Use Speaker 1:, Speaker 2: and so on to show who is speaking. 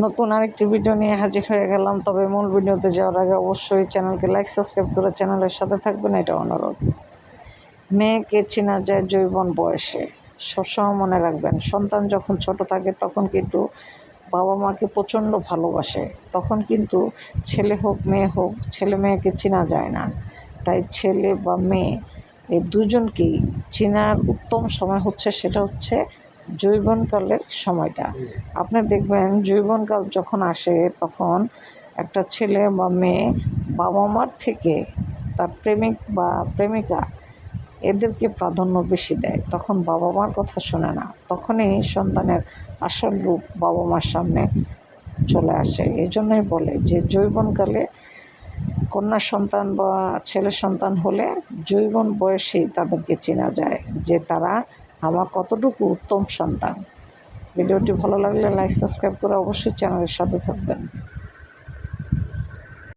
Speaker 1: নতুন আরেকটি ভিডিও নিয়ে হাজির হয়ে গেলাম। তবে মূল ভিডিওতে যাওয়ার আগে অবশ্যই চ্যানেলকে লাইক সাবস্ক্রাইব করে চ্যানেলের সাথে থাকবেন, এটা অনুরোধ। মেয়েকে চেনা যায় যৌবন বয়সে। সবসময় মনে রাখবেন, সন্তান যখন ছোট থাকে তখন কিন্তু বাবা মাকে প্রচণ্ড ভালোবাসে। তখন কিন্তু ছেলে হোক মেয়ে হোক, ছেলে মেয়েকে চেনা যায় না। তাই ছেলে বা মেয়ে এই দুজনকেই চেনার উত্তম সময় সেটা হচ্ছে যৌবনকালের সময়টা। আপনি দেখবেন যৌবনকাল যখন আসে তখন একটা ছেলে বা মেয়ে বাবা মার থেকে তার প্রেমিক বা প্রেমিকা এদেরকে প্রাধান্য বেশি দেয়। তখন বাবা মার কথা শোনে না, তখনই সন্তানের আসল রূপ বাবা মার সামনে চলে আসে। এই জন্যই বলে যে যৌবনকালে কন্যা সন্তান বা ছেলে সন্তান হলে যৌবন বয়সেই তাদেরকে চেনা যায় যে তারা আমার কতটুকু উত্তম সন্তান। ভিডিওটি ভালো লাগলে লাইক সাবস্ক্রাইব করে অবশ্যই চ্যানেলের সাথে থাকবেন।